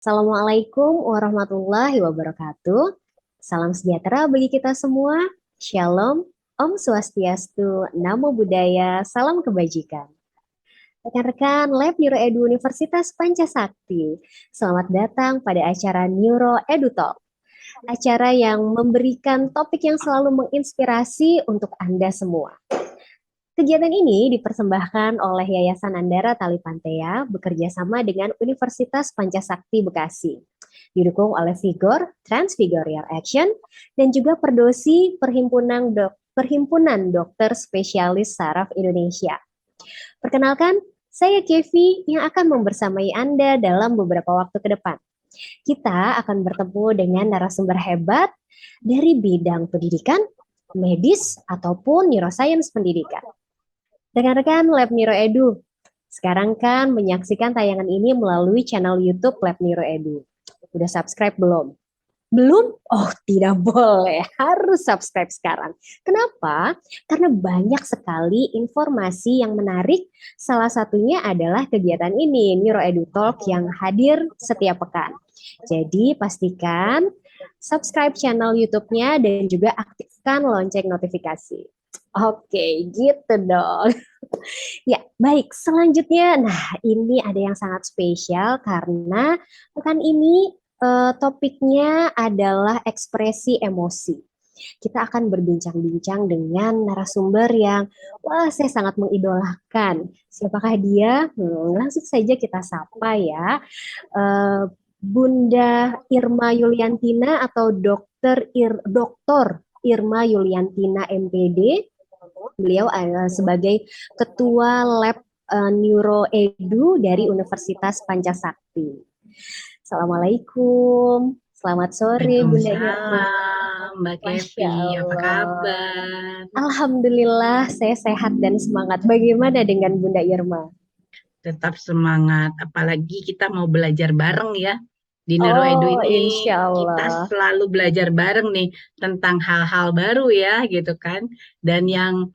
Assalamualaikum warahmatullahi wabarakatuh. Salam sejahtera bagi kita semua. Shalom, Om Swastiastu, Namo Buddhaya, salam kebajikan. Rekan-rekan Lab Neuroedu Universitas Pancasakti, selamat datang pada acara Neuro Edu Talk. Acara yang memberikan topik yang selalu menginspirasi untuk Anda semua. Kegiatan ini dipersembahkan oleh Yayasan Andara Talipantea bekerja sama dengan Universitas Pancasakti Bekasi. Didukung oleh Vigor, Transfigurial Action, dan juga Perdosi Perhimpunan Dokter Spesialis Saraf Indonesia. Perkenalkan, saya Kevi yang akan membersamai Anda dalam beberapa waktu ke depan. Kita akan bertemu dengan narasumber hebat dari bidang pendidikan, medis, ataupun neuroscience pendidikan. Rekan-rekan Lab Neuroedu, sekarang kan menyaksikan tayangan ini melalui channel YouTube Lab Neuroedu. Udah subscribe belum? Belum? Oh, tidak boleh. Harus subscribe sekarang. Kenapa? Karena banyak sekali informasi yang menarik. Salah satunya adalah kegiatan ini, Neuroedu Talk yang hadir setiap pekan. Jadi pastikan subscribe channel YouTube-nya dan juga aktifkan lonceng notifikasi. Oke, gitu dong. Ya, baik. Selanjutnya, nah ini ada yang sangat spesial karena pekan ini topiknya adalah ekspresi emosi. Kita akan berbincang-bincang dengan narasumber yang, wah, saya sangat mengidolakan. Siapakah dia? Langsung saja kita sapa ya. Eh, Bunda Irma Yuliantina atau Dokter Irma Yuliantina MPD. Beliau sebagai Ketua Lab Neuroedu dari Universitas Pancasakti. Assalamualaikum. Selamat sore, Bunda Irma. Waalaikumsalam, Mbak Masya Kevi, apa Allah. kabar? Alhamdulillah, saya sehat dan semangat. Bagaimana dengan Bunda Irma? Tetap semangat, apalagi kita mau belajar bareng ya. Di Neuroedu Oh, ini insya kita Allah. selalu belajar bareng nih tentang hal-hal baru ya gitu kan. Dan yang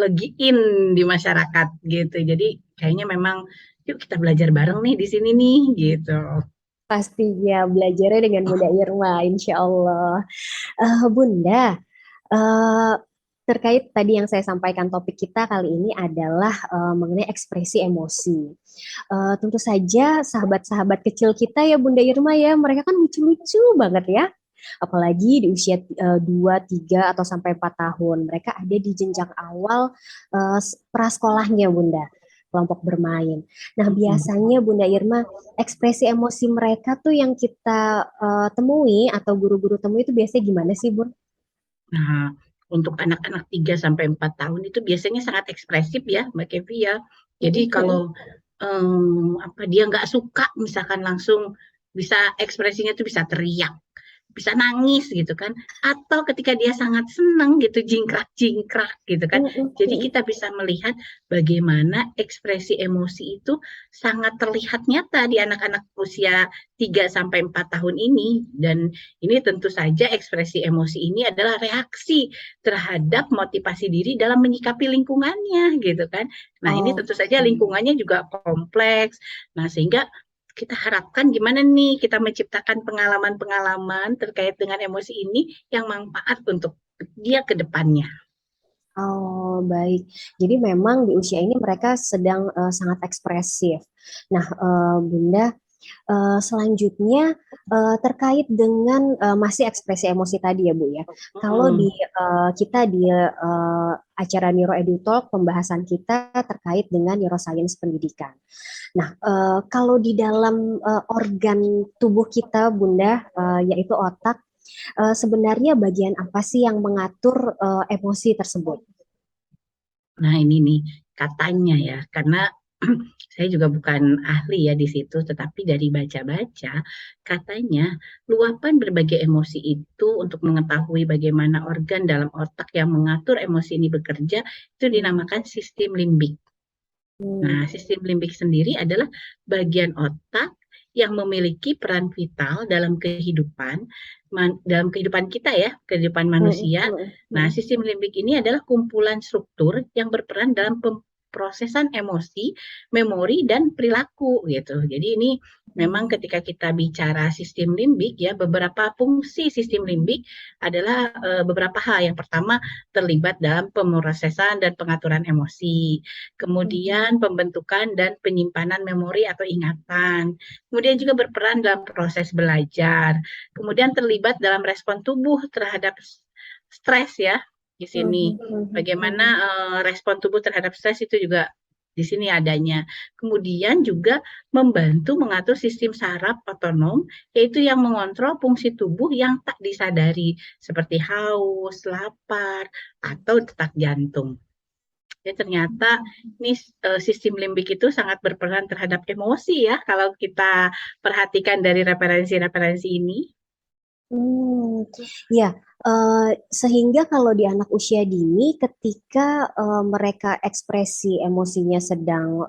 lagi in di masyarakat gitu. Jadi kayaknya memang yuk kita belajar bareng nih di sini nih gitu. Pastinya belajarnya dengan Bunda Irma, insya Allah. Bunda, eh, terkait tadi yang saya sampaikan topik kita kali ini adalah mengenai ekspresi emosi. Tentu saja sahabat-sahabat kecil kita ya Bunda Irma ya, mereka kan lucu-lucu banget ya. Apalagi di usia 2, 3, atau sampai 4 tahun. Mereka ada di jenjang awal prasekolahnya Bunda, kelompok bermain. Nah biasanya Bunda Irma, ekspresi emosi mereka tuh yang kita temui atau guru-guru temui itu biasanya gimana sih Bun? Nah, untuk anak-anak 3 sampai 4 tahun itu biasanya sangat ekspresif ya, Mbak Kevi ya. Jadi kalau apa dia nggak suka misalkan langsung bisa ekspresinya tuh bisa teriak, bisa nangis gitu kan, atau ketika dia sangat senang gitu jingkrak-jingkrak gitu kan. Jadi kita bisa melihat bagaimana ekspresi emosi itu sangat terlihat nyata di anak-anak usia 3 sampai 4 tahun ini, dan ini tentu saja ekspresi emosi ini adalah reaksi terhadap motivasi diri dalam menyikapi lingkungannya gitu kan. Nah, ini tentu saja lingkungannya juga kompleks. Nah, sehingga kita harapkan gimana nih kita menciptakan pengalaman-pengalaman terkait dengan emosi ini yang manfaat untuk dia ke depannya. Oh, baik. Jadi memang di usia ini mereka sedang sangat ekspresif. Nah, Bunda, selanjutnya terkait dengan masih ekspresi emosi tadi ya, Bu ya. Kalau di kita di acara Neuro Talk pembahasan kita terkait dengan neuroscience pendidikan. Nah, kalau di dalam organ tubuh kita, Bunda, yaitu otak, sebenarnya bagian apa sih yang mengatur emosi tersebut? Nah, ini nih katanya ya, karena saya juga bukan ahli ya di situ, tetapi dari baca-baca katanya luapan berbagai emosi itu untuk mengetahui bagaimana organ dalam otak yang mengatur emosi ini bekerja itu dinamakan sistem limbik. Nah, sistem limbik sendiri adalah bagian otak yang memiliki peran vital dalam kehidupan kita ya, kehidupan manusia. Nah, sistem limbik ini adalah kumpulan struktur yang berperan dalam pemrosesan emosi, memori, dan perilaku gitu. Jadi ini memang ketika kita bicara sistem limbik ya, beberapa fungsi sistem limbik adalah beberapa hal. Yang pertama, terlibat dalam pemrosesan dan pengaturan emosi. Kemudian pembentukan dan penyimpanan memori atau ingatan. Kemudian juga berperan dalam proses belajar. Kemudian terlibat dalam respon tubuh terhadap stres ya di sini. Bagaimana respon tubuh terhadap stres itu juga di sini adanya. Kemudian juga membantu mengatur sistem saraf otonom, yaitu yang mengontrol fungsi tubuh yang tak disadari, seperti haus, lapar, atau detak jantung. Jadi ternyata ini sistem limbik itu sangat berperan terhadap emosi ya, kalau kita perhatikan dari referensi-referensi ini. Ya, sehingga kalau di anak usia dini, ketika mereka ekspresi emosinya sedang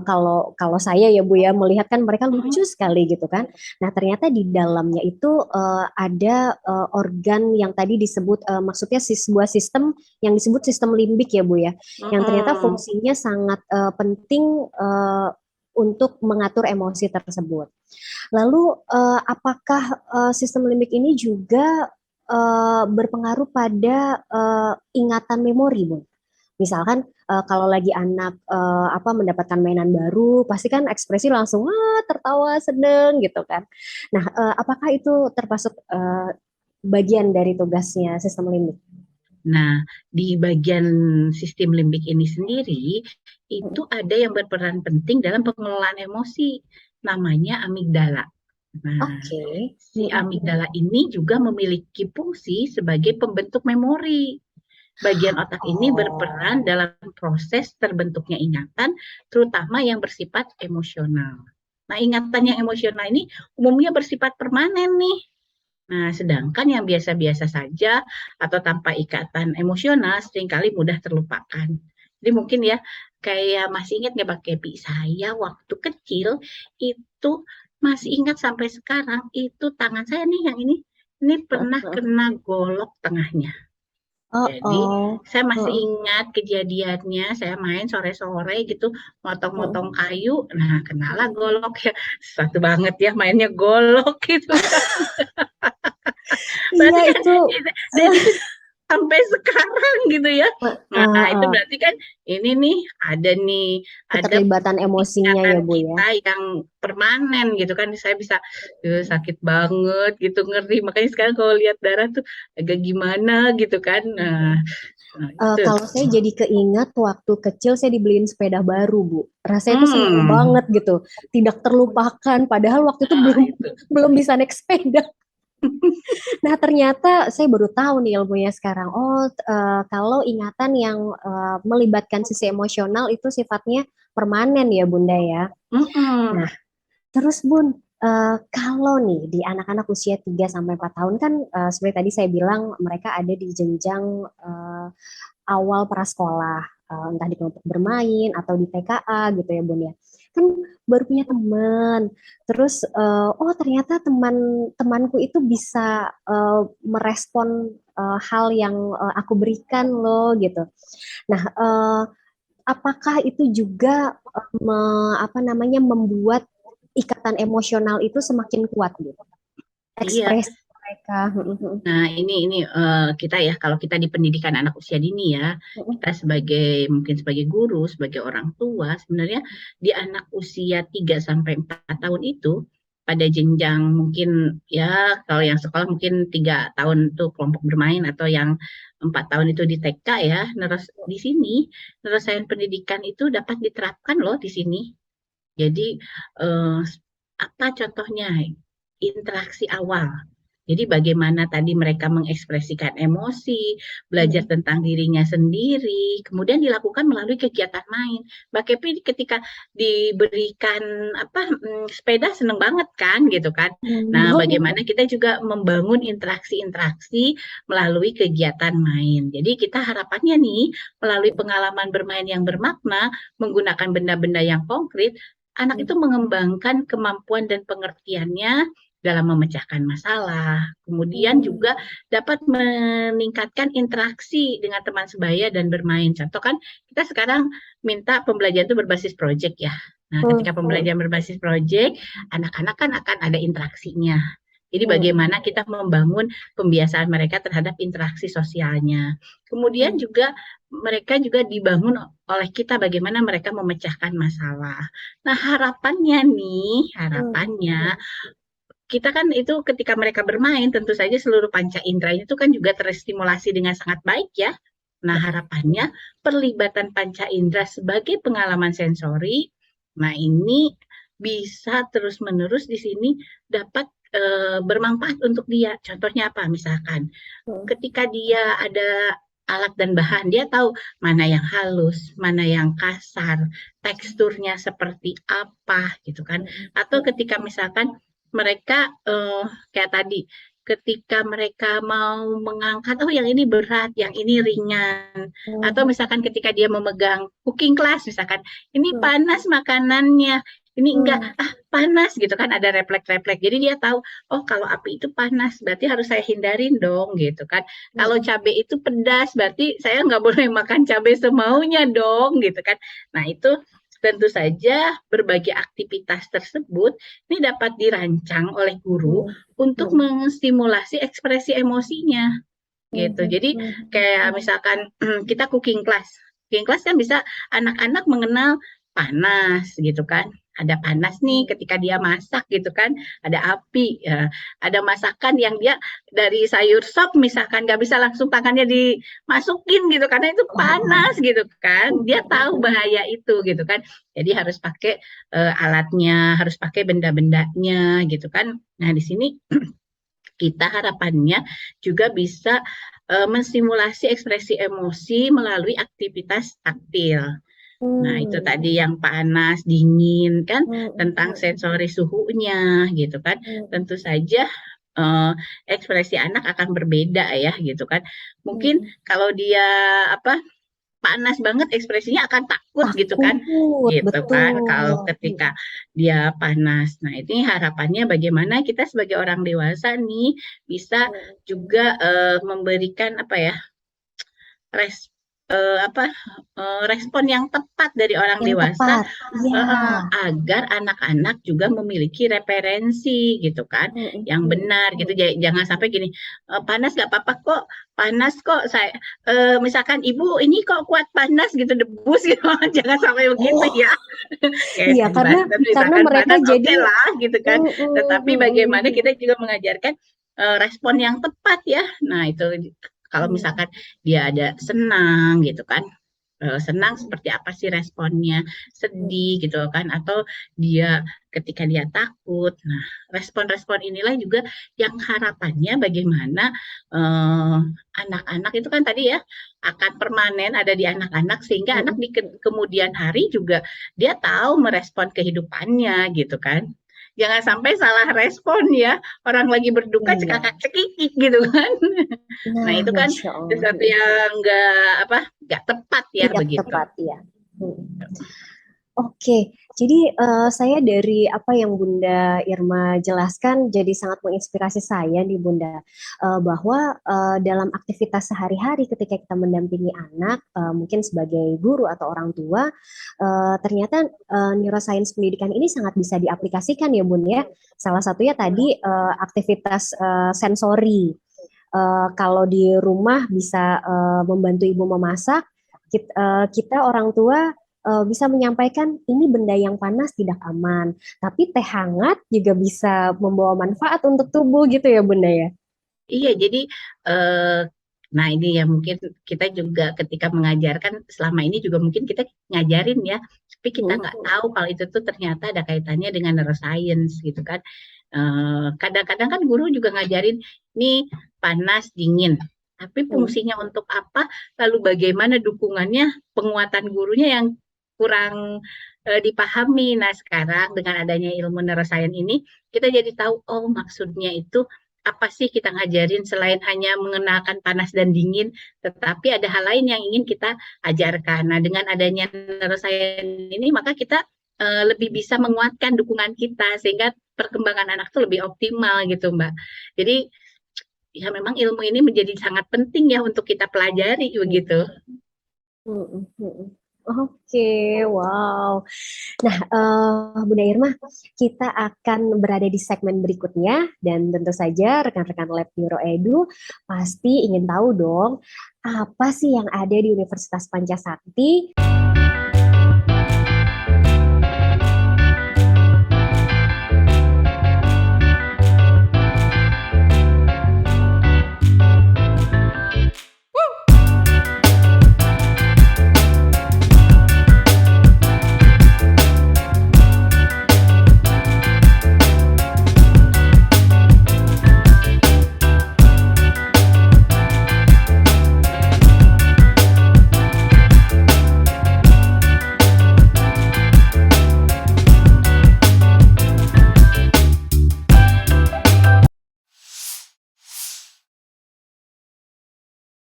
kalau saya ya Bu ya melihat kan mereka lucu sekali gitu kan. Nah ternyata di dalamnya itu ada organ yang tadi disebut, maksudnya sebuah sistem yang disebut sistem limbik ya Bu ya, yang ternyata fungsinya sangat penting untuk mengatur emosi tersebut. Lalu apakah sistem limbik ini juga berpengaruh pada ingatan memori, Bu? Misalkan kalau lagi anak mendapatkan mainan baru, pasti kan ekspresi langsung wah tertawa sedeng gitu kan. Nah, apakah itu termasuk bagian dari tugasnya sistem limbik? Nah, di bagian sistem limbik ini sendiri, itu ada yang berperan penting dalam pengelolaan emosi, namanya amigdala. Nah, si amigdala ini juga memiliki fungsi sebagai pembentuk memori. Bagian otak ini berperan dalam proses terbentuknya ingatan, terutama yang bersifat emosional. Nah, ingatan yang emosional ini umumnya bersifat permanen nih. Nah, sedangkan yang biasa-biasa saja atau tanpa ikatan emosional seringkali mudah terlupakan. Jadi mungkin ya, kayak masih ingat nggak Mbak Kepi, saya waktu kecil itu masih ingat sampai sekarang, itu tangan saya nih yang ini pernah kena golok tengahnya. Jadi saya masih ingat kejadiannya, saya main sore-sore gitu, motong-motong kayu, nah kenalah golok ya, sesuatu banget ya mainnya golok gitu kan. Berarti Iya kan itu. dan itu sampai sekarang gitu ya. Nah, itu berarti kan ini nih ada keterlibatan emosinya ya Bu ya. kita yang permanen gitu kan. Saya bisa sakit banget gitu, ngeri. Makanya sekarang kalau lihat darah tuh agak gimana gitu kan. Nah, kalau saya jadi keingat waktu kecil saya dibeliin sepeda baru Bu. Rasanya tuh seneng banget gitu. Tidak terlupakan. Padahal waktu itu belum bisa naik sepeda. Nah ternyata saya baru tahu nih ilmunya sekarang. Kalau ingatan yang melibatkan sisi emosional itu sifatnya permanen ya Bunda ya. Nah terus Bun, kalau nih di anak-anak usia 3 sampai 4 tahun kan seperti tadi saya bilang mereka ada di jenjang awal prasekolah, entah di kelompok bermain atau di TKA gitu ya Bun ya. Kan baru punya teman, terus ternyata teman-temanku itu bisa merespon hal yang aku berikan loh gitu. Nah, apakah itu juga membuat ikatan emosional itu semakin kuat gitu? Ekspresi mereka. Nah, ini kita ya, kalau kita di pendidikan anak usia dini ya, kita mungkin sebagai guru, sebagai orang tua, sebenarnya di anak usia 3 sampai 4 tahun itu, pada jenjang mungkin ya, kalau yang sekolah mungkin 3 tahun itu kelompok bermain, atau yang 4 tahun itu di TK ya, di sini penyelesaian pendidikan itu dapat diterapkan loh di sini. Jadi apa contohnya? Interaksi awal. Jadi bagaimana tadi mereka mengekspresikan emosi, belajar tentang dirinya sendiri, kemudian dilakukan melalui kegiatan main. Mbak Kepi ketika diberikan sepeda seneng banget kan gitu kan. Nah, bagaimana kita juga membangun interaksi-interaksi melalui kegiatan main. Jadi kita harapannya nih melalui pengalaman bermain yang bermakna, menggunakan benda-benda yang konkret, anak itu mengembangkan kemampuan dan pengertiannya dalam memecahkan masalah. Kemudian juga dapat meningkatkan interaksi dengan teman sebaya dan bermain. Contoh kan kita sekarang minta pembelajaran itu berbasis project ya. Nah, ketika pembelajaran berbasis project, anak-anak kan akan ada interaksinya. Jadi bagaimana kita membangun pembiasaan mereka terhadap interaksi sosialnya. Kemudian juga mereka juga dibangun oleh kita bagaimana mereka memecahkan masalah. Nah, harapannya kita kan itu ketika mereka bermain tentu saja seluruh panca inderanya itu kan juga terstimulasi dengan sangat baik ya. Nah, harapannya perlibatan panca indera sebagai pengalaman sensori, nah ini bisa terus-menerus di sini dapat bermanfaat untuk dia. Contohnya apa? Misalkan ketika dia ada alat dan bahan, dia tahu mana yang halus, mana yang kasar, teksturnya seperti apa gitu kan. Atau ketika misalkan mereka kayak tadi, ketika mereka mau mengangkat, oh yang ini berat, yang ini ringan. Atau misalkan ketika dia memegang cooking class, misalkan ini panas makanannya, ini enggak, panas gitu kan, ada refleks-refleks. Jadi dia tahu, oh kalau api itu panas, berarti harus saya hindarin dong gitu kan. Kalau cabai itu pedas, berarti saya nggak boleh makan cabai semaunya dong gitu kan. Nah itu tentu saja berbagai aktivitas tersebut ini dapat dirancang oleh guru untuk menstimulasi ekspresi emosinya gitu. Jadi kayak misalkan kita cooking class kan bisa anak-anak mengenal panas gitu kan. Ada panas nih ketika dia masak gitu kan, ada api, ya. Ada masakan yang dia dari sayur sop misalkan nggak bisa langsung tangannya dimasukin gitu karena itu panas gitu kan, dia tahu bahaya itu gitu kan, jadi harus pakai alatnya, harus pakai benda-bendanya gitu kan. Nah di sini kita harapannya juga bisa menstimulasi ekspresi emosi melalui aktivitas taktil. Nah, itu tadi yang panas, dingin kan, tentang sensori suhunya gitu kan. Tentu saja ekspresi anak akan berbeda ya gitu kan. Mungkin kalau dia apa panas banget ekspresinya akan takut gitu kan. Gitu kan kalau ketika dia panas. Nah, ini harapannya bagaimana kita sebagai orang dewasa nih bisa juga memberikan apa ya? Respon yang tepat dari orang dewasa agar anak-anak juga memiliki referensi gitu kan yang benar gitu. Jangan sampai gini, panas nggak apa-apa kok, panas kok saya misalkan ibu ini kok kuat panas gitu debus gitu. Jangan sampai begitu ya. Iya, karena mereka panas, jadi lah gitu kan. Tetapi bagaimana kita juga mengajarkan respon yang tepat ya. Nah, itu kalau misalkan dia ada senang gitu kan, senang seperti apa sih responnya, sedih gitu kan, atau dia ketika dia takut. Nah, respon-respon inilah juga yang harapannya bagaimana anak-anak itu kan tadi ya akan permanen ada di anak-anak sehingga anak di kemudian hari juga dia tahu merespon kehidupannya gitu kan. Jangan sampai salah respon ya, orang lagi berduka cekakak-cekikik gitu kan. Nah itu kan sesuatu yang nggak tepat ya begitu. Tepat ya. Oke, jadi saya dari apa yang Bunda Irma jelaskan jadi sangat menginspirasi saya nih Bunda, bahwa dalam aktivitas sehari-hari ketika kita mendampingi anak, mungkin sebagai guru atau orang tua, ternyata neuroscience pendidikan ini sangat bisa diaplikasikan ya Bun ya. Salah satunya tadi aktivitas sensori. Kalau di rumah bisa membantu ibu memasak, kita orang tua bisa menyampaikan ini benda yang panas tidak aman, tapi teh hangat juga bisa membawa manfaat untuk tubuh gitu ya Bunda ya. Iya, jadi nah ini ya mungkin kita juga ketika mengajarkan selama ini juga mungkin kita ngajarin ya, tapi kita nggak tahu kalau itu tuh ternyata ada kaitannya dengan neuroscience gitu kan. Kadang-kadang kan guru juga ngajarin nih panas dingin, tapi fungsinya untuk apa? Lalu bagaimana dukungannya penguatan gurunya yang kurang dipahami. Nah sekarang dengan adanya ilmu neuroscience ini kita jadi tahu oh maksudnya itu apa sih kita ngajarin selain hanya mengenalkan panas dan dingin, tetapi ada hal lain yang ingin kita ajarkan. Nah dengan adanya neuroscience ini maka kita lebih bisa menguatkan dukungan kita sehingga perkembangan anak tuh lebih optimal gitu, Mbak. Jadi ya memang ilmu ini menjadi sangat penting ya untuk kita pelajari begitu. Mm, mm, mm. Oke, wow. Nah, Bunda Irma, kita akan berada di segmen berikutnya dan tentu saja rekan-rekan Lab Neuroedu pasti ingin tahu dong, apa sih yang ada di Universitas Pancasakti.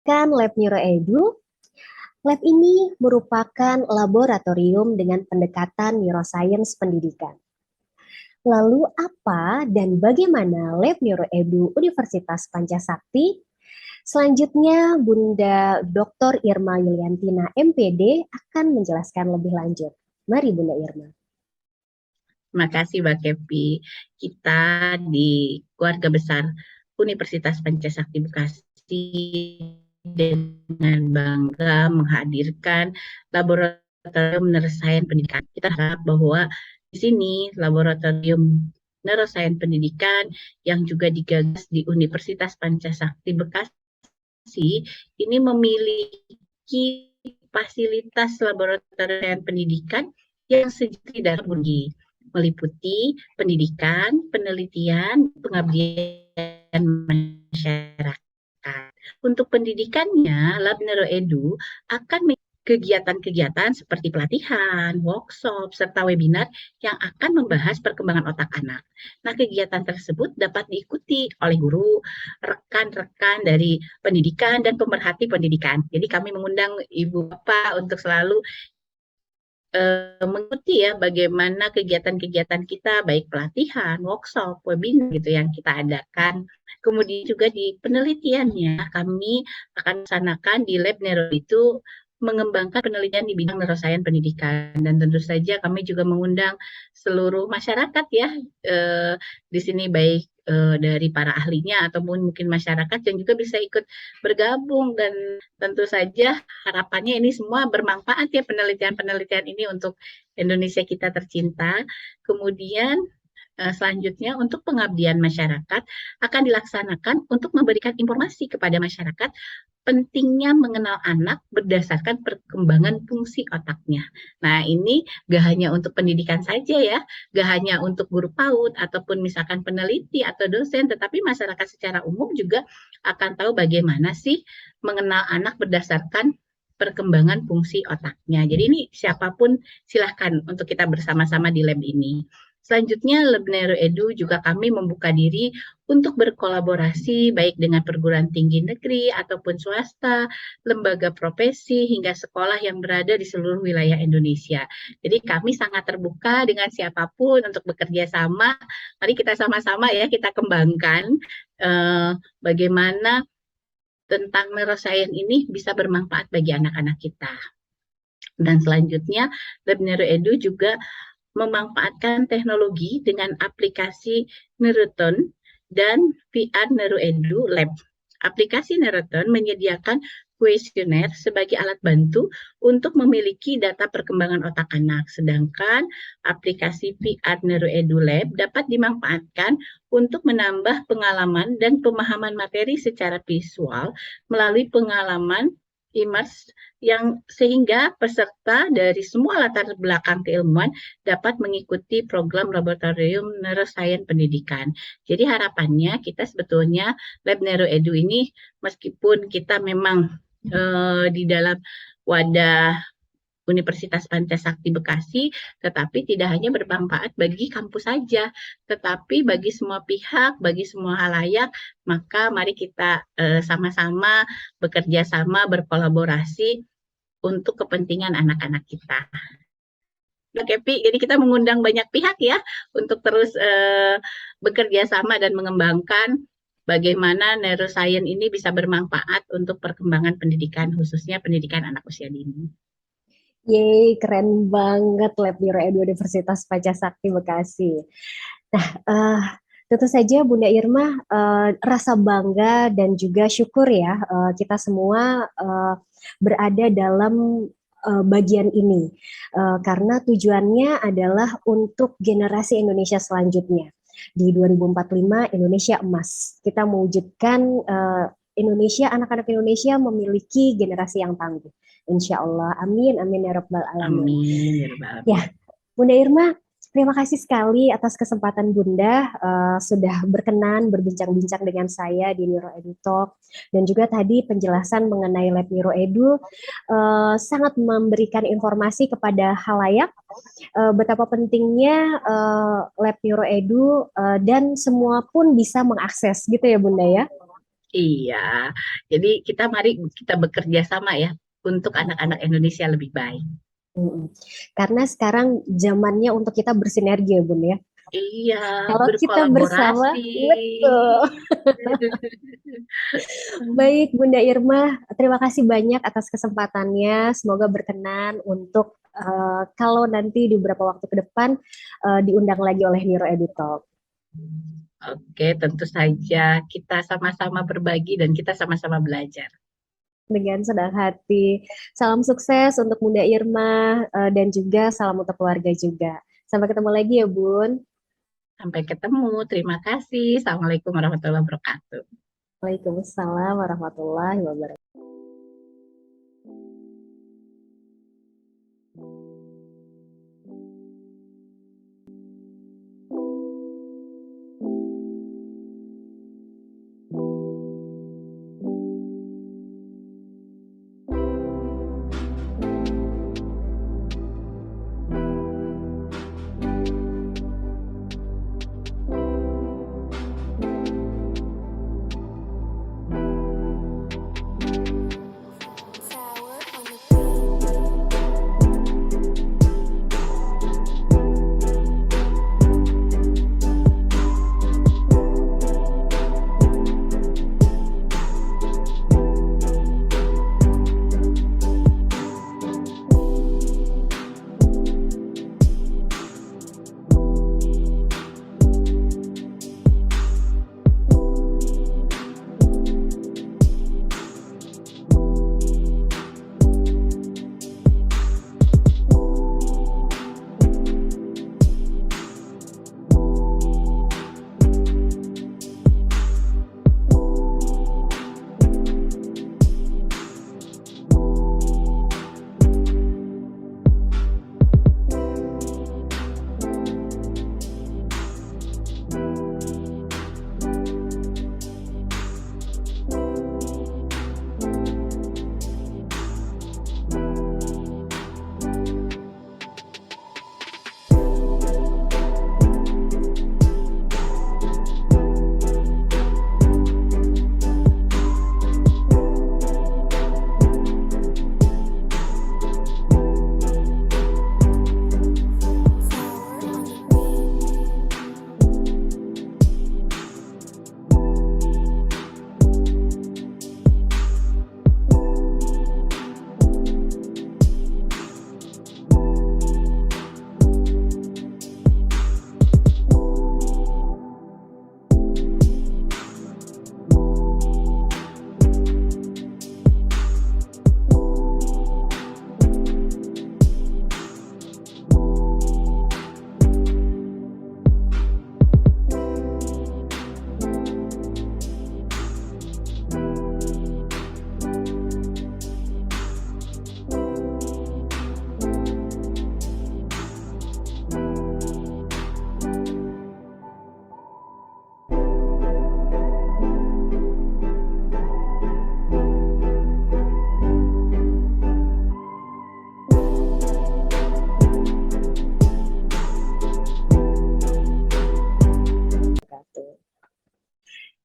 Kan Lab Neuroedu, lab ini merupakan laboratorium dengan pendekatan neuroscience pendidikan. Lalu apa dan bagaimana Lab Neuroedu Universitas Pancasakti? Selanjutnya, Bunda Dr. Irma Yuliantina, MPD, akan menjelaskan lebih lanjut. Mari, Bunda Irma. Terima kasih Mbak Kepi. Kita di keluarga besar Universitas Pancasakti Bekasi dengan bangga menghadirkan laboratorium neuroscience pendidikan. Kita harap bahwa di sini laboratorium neuroscience pendidikan yang juga digagas di Universitas Pancasakti Bekasi ini memiliki fasilitas laboratorium pendidikan yang sejati dan tinggi, meliputi pendidikan, penelitian, pengabdian masyarakat. Untuk pendidikannya, Lab Neuroedu akan kegiatan-kegiatan seperti pelatihan, workshop, serta webinar yang akan membahas perkembangan otak anak. Nah, kegiatan tersebut dapat diikuti oleh guru, rekan-rekan dari pendidikan, dan pemerhati pendidikan. Jadi kami mengundang Ibu Bapak untuk selalu mengikuti ya bagaimana kegiatan-kegiatan kita, baik pelatihan, workshop, webinar gitu yang kita adakan. Kemudian juga di penelitiannya kami akan laksanakan di Lab Neuro itu mengembangkan penelitian di bidang neuroscience pendidikan, dan tentu saja kami juga mengundang seluruh masyarakat ya di sini, baik dari para ahlinya ataupun mungkin masyarakat yang juga bisa ikut bergabung, dan tentu saja harapannya ini semua bermanfaat ya, penelitian-penelitian ini untuk Indonesia kita tercinta. Kemudian selanjutnya untuk pengabdian masyarakat akan dilaksanakan untuk memberikan informasi kepada masyarakat pentingnya mengenal anak berdasarkan perkembangan fungsi otaknya. Nah, ini gak hanya untuk pendidikan saja ya, gak hanya untuk guru PAUD ataupun misalkan peneliti atau dosen, tetapi masyarakat secara umum juga akan tahu bagaimana sih mengenal anak berdasarkan perkembangan fungsi otaknya. Jadi ini siapapun silahkan untuk kita bersama-sama di lab ini. Selanjutnya, Lab Neuroedu juga kami membuka diri untuk berkolaborasi baik dengan perguruan tinggi negeri ataupun swasta, lembaga profesi, hingga sekolah yang berada di seluruh wilayah Indonesia. Jadi kami sangat terbuka dengan siapapun untuk bekerja sama. Mari kita sama-sama ya kita kembangkan bagaimana tentang neuroscience ini bisa bermanfaat bagi anak-anak kita. Dan selanjutnya, Lab Neuroedu juga memanfaatkan teknologi dengan aplikasi Neuroton dan VR Neuroedu Lab. Aplikasi Neuroton menyediakan kuesioner sebagai alat bantu untuk memiliki data perkembangan otak anak, sedangkan aplikasi VR Neuroedu Lab dapat dimanfaatkan untuk menambah pengalaman dan pemahaman materi secara visual melalui pengalaman immerse yang sehingga peserta dari semua latar belakang keilmuan dapat mengikuti program laboratorium neuroscience pendidikan. Jadi harapannya kita sebetulnya Lab Neuroedu ini meskipun kita memang di dalam wadah Universitas Pancasakti Bekasi, tetapi tidak hanya bermanfaat bagi kampus saja, tetapi bagi semua pihak, bagi semua halayak. Maka mari kita sama-sama bekerja sama, berkolaborasi untuk kepentingan anak-anak kita. Mbak Kepi. Jadi kita mengundang banyak pihak ya untuk terus bekerja sama dan mengembangkan bagaimana neuroscience ini bisa bermanfaat untuk perkembangan pendidikan, khususnya pendidikan anak usia dini. Yeay, keren banget Lab Neuro Edu Universitas Pancasakti Bekasi. Nah, tentu saja Bunda Irma rasa bangga dan juga syukur ya kita semua berada dalam bagian ini karena tujuannya adalah untuk generasi Indonesia selanjutnya. Di 2045 Indonesia emas. Kita mewujudkan Indonesia, anak-anak Indonesia memiliki generasi yang tangguh. Insya Allah, amin, amin ya rabbal alamin. Amin ya rabbal alamin. Ya, Bunda Irma, terima kasih sekali atas kesempatan Bunda sudah berkenan berbincang-bincang dengan saya di Neuro Edu Talk, dan juga tadi penjelasan mengenai Lab Neuro Edu sangat memberikan informasi kepada halayak betapa pentingnya Lab Neuro Edu dan semua pun bisa mengakses gitu ya Bunda ya. Iya, jadi mari kita bekerja sama ya untuk anak-anak Indonesia lebih baik. Karena sekarang zamannya untuk kita bersinergi ya Bun ya. Iya, Kalau kita bersama, betul. Baik Bunda Irma, terima kasih banyak atas kesempatannya. Semoga berkenan untuk kalau nanti di beberapa waktu ke depan diundang lagi oleh Neuro Edu Talk. Oke, tentu saja kita sama-sama berbagi dan kita sama-sama belajar. Dengan senang hati. Salam sukses untuk Bunda Irma dan juga salam untuk keluarga juga. Sampai ketemu lagi ya Bun. Sampai ketemu. Terima kasih. Assalamualaikum warahmatullahi wabarakatuh. Waalaikumsalam warahmatullahi wabarakatuh.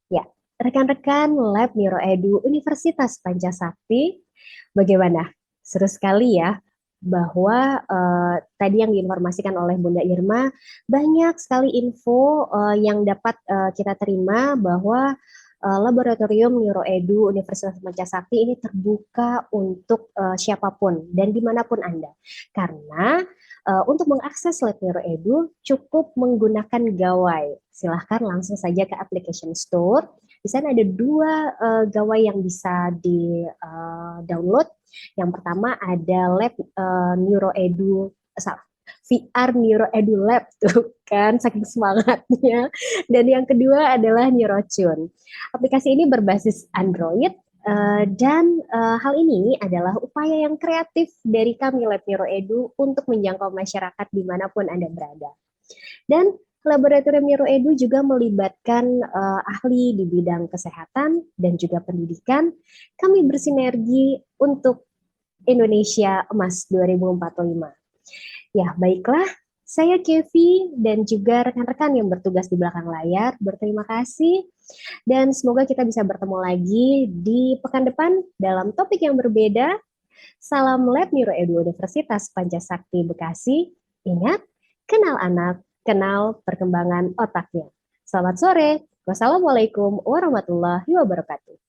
Ya, rekan-rekan Lab Neuro Edu Universitas Pancasakti, bagaimana? Seru sekali ya bahwa tadi yang diinformasikan oleh Bunda Irma, banyak sekali info yang dapat kita terima bahwa Laboratorium Neuroedu Universitas Pancasakti ini terbuka untuk siapapun dan dimanapun Anda. Karena untuk mengakses Lab Neuroedu cukup menggunakan gawai. Silahkan langsung saja ke application store. Di sana ada dua gawai yang bisa di-download. Yang pertama ada Lab Neuroedu, VR Neuroedu Lab tuh kan saking semangatnya. Dan yang kedua adalah Neurotune. Aplikasi ini berbasis Android dan hal ini adalah upaya yang kreatif dari kami Lab Neuroedu untuk menjangkau masyarakat dimanapun Anda berada. Dan Laboratorium Neuroedu juga melibatkan ahli di bidang kesehatan dan juga pendidikan. Kami bersinergi untuk Indonesia Emas 2045. Ya, baiklah. Saya Kevi dan juga rekan-rekan yang bertugas di belakang layar berterima kasih dan semoga kita bisa bertemu lagi di pekan depan dalam topik yang berbeda. Salam Lab Neuroedu Universitas Pancasakti Bekasi. Ingat, kenal anak, kenal perkembangan otaknya. Selamat sore. Wassalamualaikum warahmatullahi wabarakatuh.